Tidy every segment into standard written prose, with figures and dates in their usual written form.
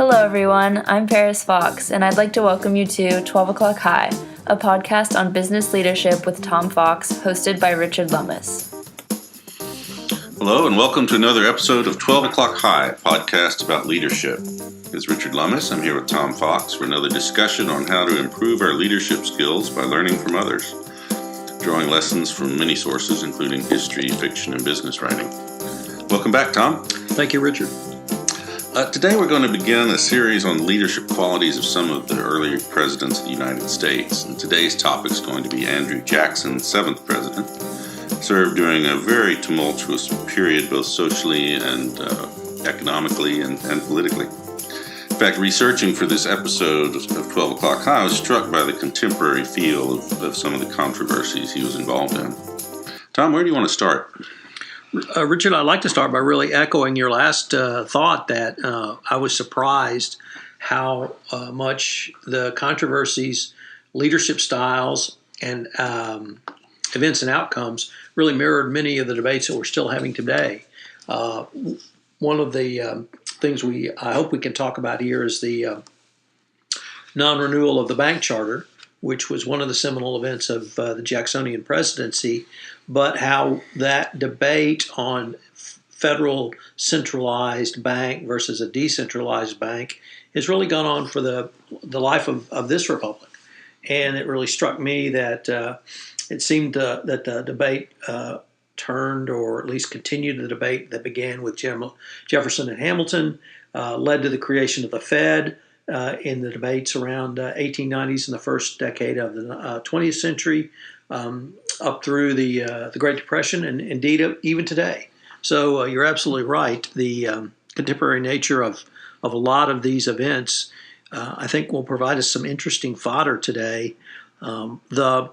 Hello everyone, I'm Paris Fox, and I'd like to welcome you to 12 O'Clock High, a podcast on business leadership with Tom Fox, hosted by Richard Lummis. Hello and welcome to another episode of 12 O'Clock High, a podcast about leadership. It's Richard Lummis. I'm here with Tom Fox for another discussion on how to improve our leadership skills by learning from others, drawing lessons from many sources, including history, fiction, and business writing. Welcome back, Tom. Thank you, Richard. Today we're going to begin a series on leadership qualities of some of the early presidents of the United States. And today's topic is going to be Andrew Jackson, 7th president, served during a very tumultuous period, both socially and economically and politically. In fact, researching for this episode of 12 O'Clock High, I was struck by the contemporary feel of some of the controversies he was involved in. Tom, where do you want to start? Richard, I'd like to start by really echoing your last thought that I was surprised how much the controversies, leadership styles, and events and outcomes really mirrored many of the debates that we're still having today. One of the things I hope we can talk about here is the non-renewal of the bank charter, which was one of the seminal events of the Jacksonian presidency, but how that debate on federal centralized bank versus a decentralized bank has really gone on for the life of this republic. And it really struck me that it seemed that the debate turned, or at least continued the debate that began with Jefferson and Hamilton, led to the creation of the Fed, in the debates around 1890s and the first decade of the 20th century, up through the Great Depression, and indeed even today. So you're absolutely right. The contemporary nature of a lot of these events, I think, will provide us some interesting fodder today. The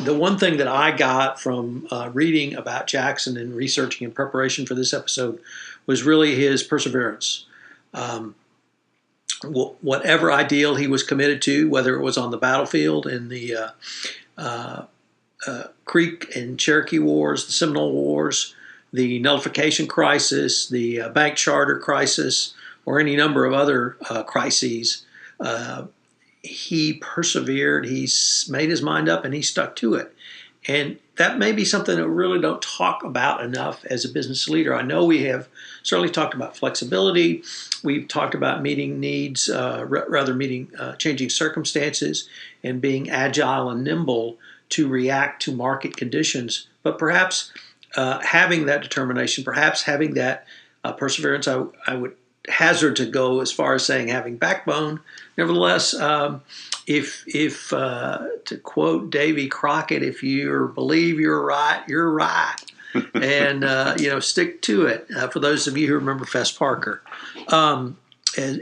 one thing that I got from reading about Jackson and researching in preparation for this episode was really his perseverance. Whatever ideal he was committed to, whether it was on the battlefield in the Creek and Cherokee Wars, the Seminole Wars, the nullification crisis, the bank charter crisis, or any number of other crises, he persevered, he made his mind up, and he stuck to it. And that may be something that we really don't talk about enough as a business leader. I know we have certainly talked about flexibility. We've talked about meeting needs, meeting changing circumstances, and being agile and nimble to react to market conditions. But perhaps having that determination, perhaps having that perseverance, I would hazard to go as far as saying having backbone. Nevertheless, if to quote Davy Crockett, if you believe you're right, you're right, and stick to it. For those of you who remember Fess Parker, in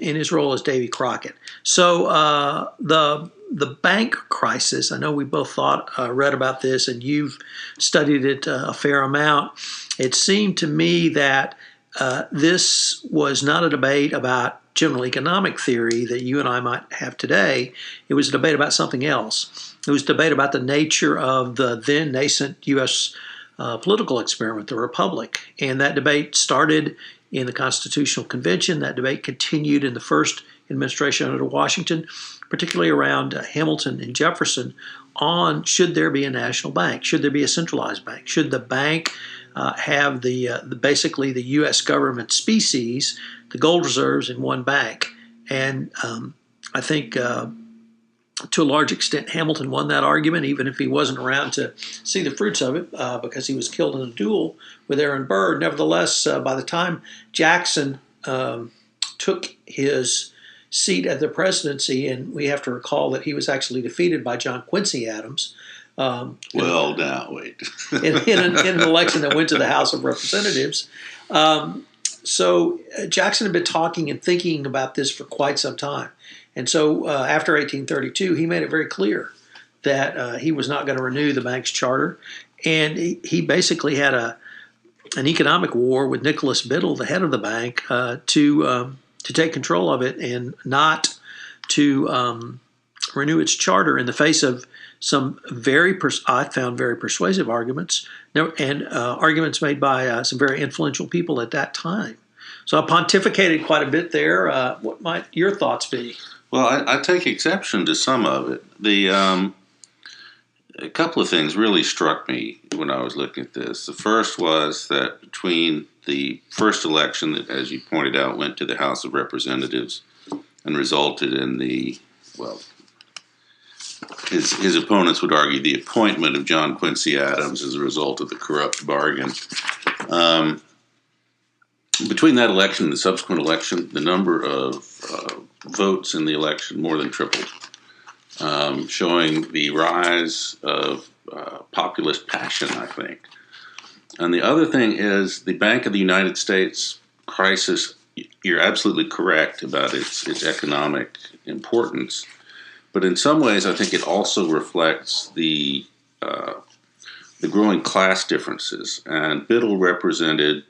his role as Davy Crockett. So the bank crisis, I know we both read about this, and you've studied it a fair amount. It seemed to me that this was not a debate about general economic theory that you and I might have today. It was a debate about something else. It was a debate about the nature of the then nascent U.S. Political experiment, the Republic. And that debate started in the Constitutional Convention. That debate continued in the first administration under Washington, particularly around Hamilton and Jefferson, on should there be a national bank? Should there be a centralized bank? Should the bank have basically the U.S. government species, the gold reserves, in one bank? And I think to a large extent Hamilton won that argument, even if he wasn't around to see the fruits of it because he was killed in a duel with Aaron Burr. Nevertheless, by the time Jackson took his seat at the presidency, and we have to recall that he was actually defeated by John Quincy Adams, now wait. in an election that went to the House of Representatives. So Jackson had been talking and thinking about this for quite some time. And so after 1832, he made it very clear that he was not going to renew the bank's charter. And he basically had an economic war with Nicolas Biddle, the head of the bank, to take control of it and not to renew its charter in the face of some I found very persuasive arguments, and arguments made by some very influential people at that time. So I pontificated quite a bit there. What might your thoughts be? Well, I take exception to some of it. A couple of things really struck me when I was looking at this. The first was that between the first election that, as you pointed out, went to the House of Representatives and resulted in his opponents would argue the appointment of John Quincy Adams as a result of the corrupt bargain. Between that election and the subsequent election, the number of votes in the election more than tripled, showing the rise of populist passion, I think. And the other thing is the Bank of the United States crisis. You're absolutely correct about its economic importance, but in some ways, I think it also reflects the growing class differences. And Biddle represented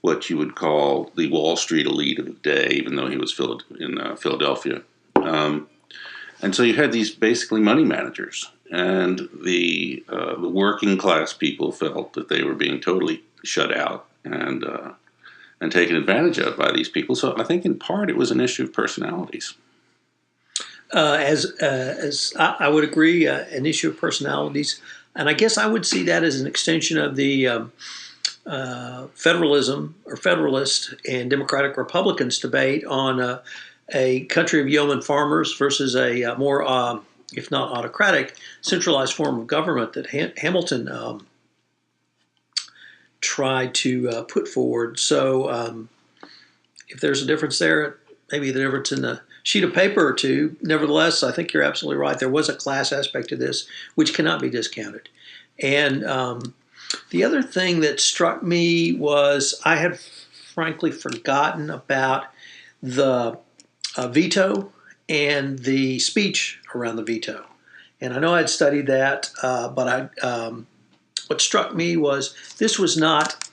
what you would call the Wall Street elite of the day, even though he was in Philadelphia. And so you had these basically money managers, and the working class people felt that they were being totally shut out and taken advantage of by these people. So I think in part it was an issue of personalities. As I would agree, an issue of personalities, and I guess I would see that as an extension of the federalism or Federalist and Democratic Republicans debate on a country of yeoman farmers versus a more, if not autocratic, centralized form of government that Hamilton tried to put forward. So if there's a difference there, maybe the difference in the sheet of paper or two. Nevertheless, I think you're absolutely right. There was a class aspect to this which cannot be discounted. And the other thing that struck me was I had frankly forgotten about the veto and the speech around the veto. And I know I'd studied that, but what struck me was this was not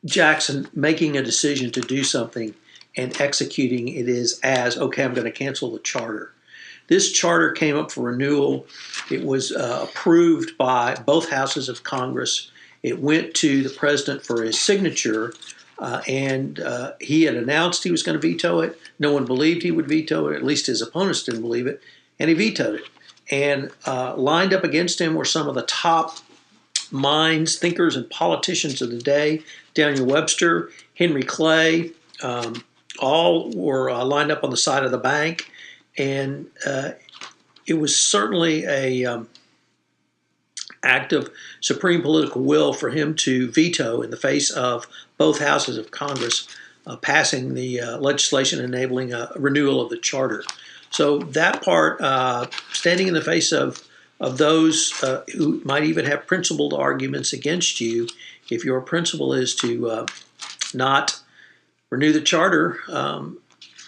Jackson making a decision to do something and executing it as, okay, I'm going to cancel the charter. This charter came up for renewal. It was approved by both houses of Congress. It went to the president for his signature, and he had announced he was going to veto it. No one believed he would veto it. At least his opponents didn't believe it, and he vetoed it. And lined up against him were some of the top minds, thinkers, and politicians of the day. Daniel Webster, Henry Clay, all were lined up on the side of the bank. And it was certainly a act of supreme political will for him to veto in the face of both houses of Congress passing the legislation enabling a renewal of the charter. So that part, standing in the face of those who might even have principled arguments against you, if your principle is to not renew the charter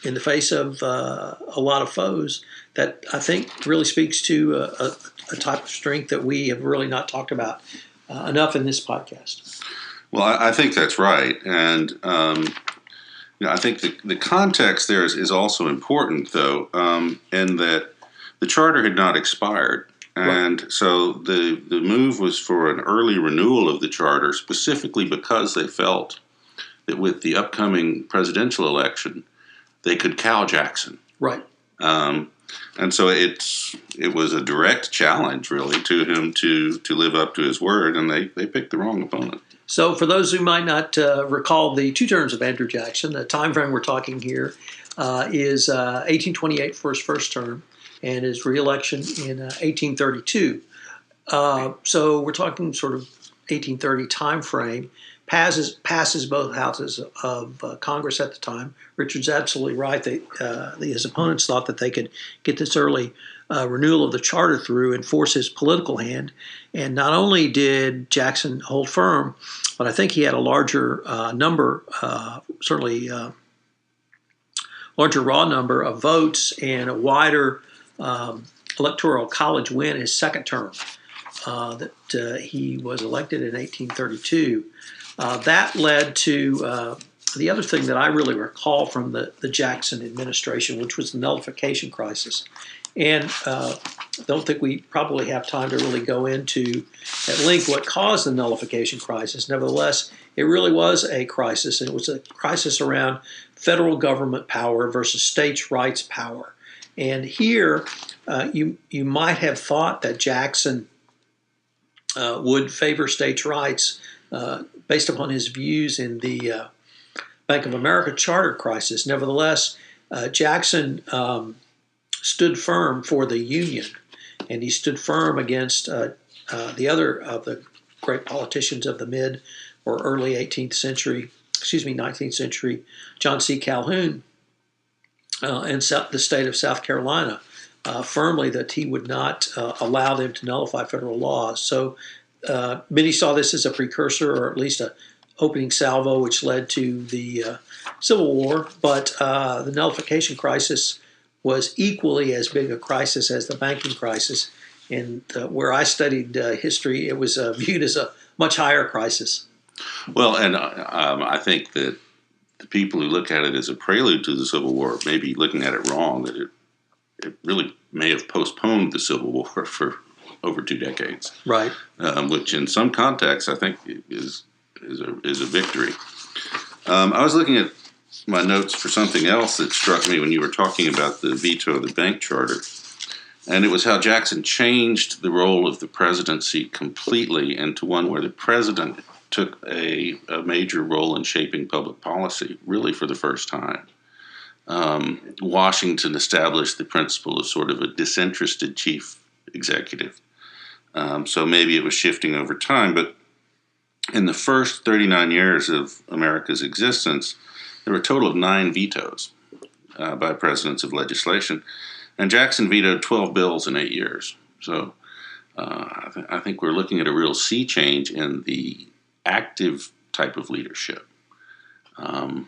in the face of a lot of foes, that I think really speaks to a type of strength that we have really not talked about enough in this podcast. Well, I think that's right. And I think the context there is also important, though, in that the charter had not expired. And right. So the move was for an early renewal of the charter, specifically because they felt that with the upcoming presidential election, they could cow Jackson. Right. And so it was a direct challenge, really, to him to live up to his word, and they picked the wrong opponent. So for those who might not recall the two terms of Andrew Jackson, the time frame we're talking here is 1828 for his first term and his reelection in 1832. So we're talking sort of 1830 time frame. Passes both houses of Congress at the time. Richard's absolutely right. His opponents thought that they could get this early renewal of the charter through and force his political hand. And not only did Jackson hold firm, but I think he had a larger number, certainly larger raw number of votes and a wider electoral college win his second term. That he was elected in 1832. That led to the other thing that I really recall from the Jackson administration, which was the nullification crisis. And I don't think we probably have time to really go into at length what caused the nullification crisis. Nevertheless, it really was a crisis. And it was a crisis around federal government power versus states' rights power. And here, you might have thought that Jackson would favor states' rights based upon his views in the Bank of America charter crisis. Nevertheless, Jackson stood firm for the Union, and he stood firm against the other of the great politicians of the mid or early 19th century, John C. Calhoun, and the state of South Carolina, firmly that he would not allow them to nullify federal laws. So many saw this as a precursor, or at least a opening salvo, which led to the Civil War. But the nullification crisis was equally as big a crisis as the banking crisis. And where I studied history, it was viewed as a much higher crisis. Well, and I think that the people who look at it as a prelude to the Civil War may be looking at it wrong, that it really may have postponed the Civil War for over 2 decades. Right. Which in some contexts I think is a victory. I was looking at my notes for something else that struck me when you were talking about the veto of the bank charter. And it was how Jackson changed the role of the presidency completely into one where the president took a major role in shaping public policy, really for the first time. Washington established the principle of sort of a disinterested chief executive. So maybe it was shifting over time, but in the first 39 years of America's existence, there were a total of 9 vetoes by presidents of legislation. And Jackson vetoed 12 bills in 8 years. So I think we're looking at a real sea change in the active type of leadership. And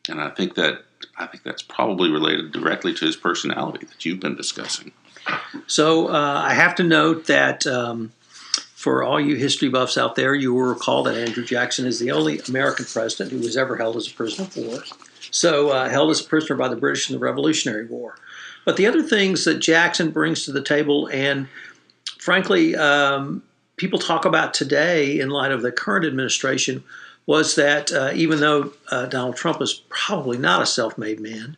I think that's probably related directly to his personality that you've been discussing. So I have to note that for all you history buffs out there, you will recall that Andrew Jackson is the only American president who was ever held as a prisoner of war. So held as a prisoner by the British in the Revolutionary War. But the other things that Jackson brings to the table, and frankly, people talk about today in light of the current administration, was that even though Donald Trump was probably not a self-made man,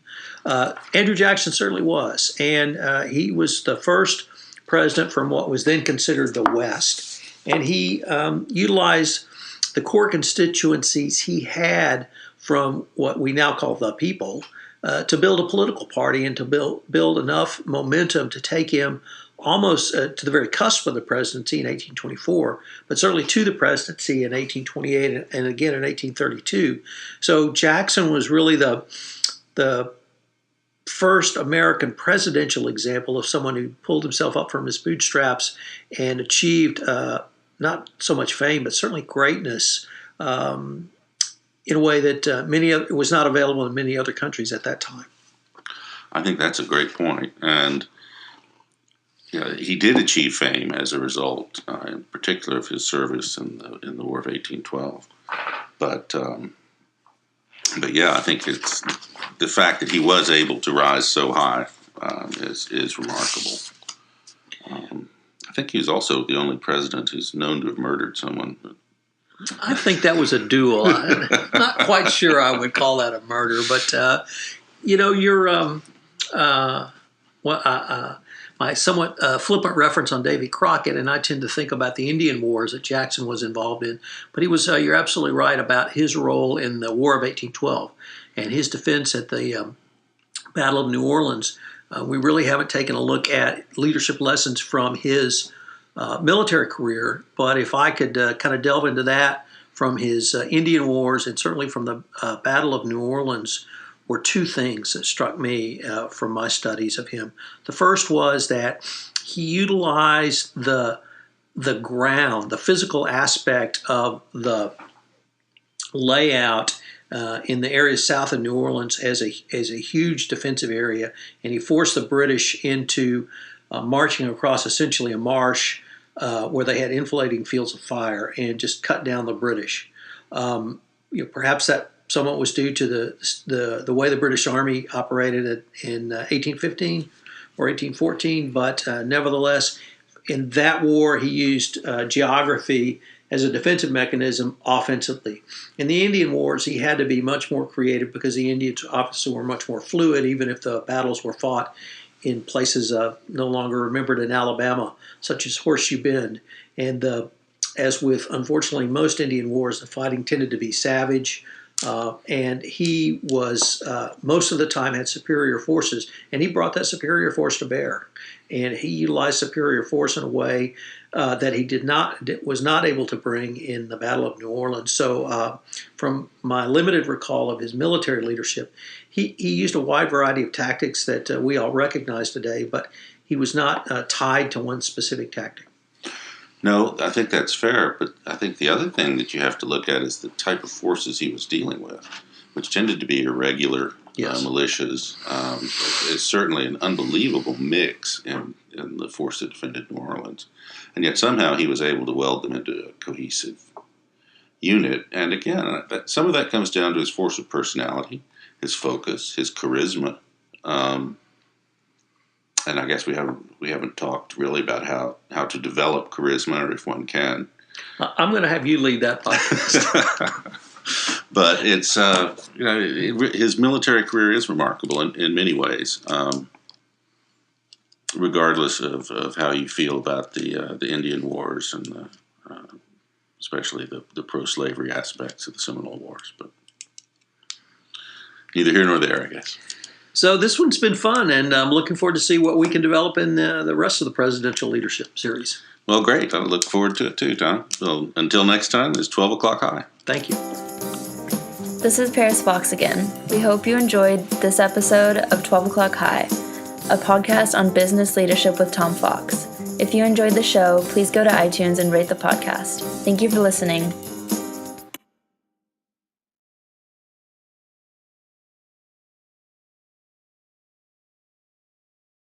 Andrew Jackson certainly was. And he was the first president from what was then considered the West. And he utilized the core constituencies he had from what we now call the people to build a political party and to build enough momentum to take him almost to the very cusp of the presidency in 1824, but certainly to the presidency in 1828 and again in 1832. So Jackson was really the first American presidential example of someone who pulled himself up from his bootstraps and achieved not so much fame, but certainly greatness in a way that was not available in many other countries at that time. I think that's a great point. And he did achieve fame as a result, in particular of his service in the War of 1812. But yeah, I think it's the fact that he was able to rise so high is remarkable. I think he's also the only president who's known to have murdered someone. I think that was a duel. I'm not quite sure I would call that a murder, but my somewhat flippant reference on Davy Crockett, and I tend to think about the Indian Wars that Jackson was involved in. But he was, you're absolutely right about his role in the War of 1812 and his defense at the Battle of New Orleans. We really haven't taken a look at leadership lessons from his military career, but if I could kind of delve into that from his Indian Wars and certainly from the Battle of New Orleans, were 2 things that struck me from my studies of him. The first was that he utilized the ground, the physical aspect of the layout in the area south of New Orleans as a huge defensive area, and he forced the British into marching across essentially a marsh where they had inflating fields of fire and just cut down the British. Perhaps that somewhat was due to the way the British Army operated in 1815 or 1814, but nevertheless, in that war he used geography as a defensive mechanism offensively. In the Indian Wars, he had to be much more creative because the Indians obviously were much more fluid, even if the battles were fought in places no longer remembered in Alabama, such as Horseshoe Bend. And as with, unfortunately, most Indian wars, the fighting tended to be savage, and he was, most of the time, had superior forces, and he brought that superior force to bear. And he utilized superior force in a way that he was not able to bring in the Battle of New Orleans. So from my limited recall of his military leadership, he used a wide variety of tactics that we all recognize today, but he was not tied to one specific tactic. No, I think that's fair, but I think the other thing that you have to look at is the type of forces he was dealing with, which tended to be irregular militias. It's certainly an unbelievable mix in the force that defended New Orleans, and yet somehow he was able to weld them into a cohesive unit. And again, some of that comes down to his force of personality, his focus, his charisma. And I guess we haven't talked really about how to develop charisma, or if one can. I'm going to have you lead that podcast. But it's his military career is remarkable in many ways, regardless of how you feel about the Indian Wars and especially the pro-slavery aspects of the Seminole Wars. But neither here nor there, I guess. So this one's been fun, and I'm looking forward to see what we can develop in the rest of the presidential leadership series. Well, great. I look forward to it too, Tom. So until next time, it's 12 o'clock high. Thank you. This is Paris Fox again. We hope you enjoyed this episode of 12 O'Clock High, a podcast on business leadership with Tom Fox. If you enjoyed the show, please go to iTunes and rate the podcast. Thank you for listening.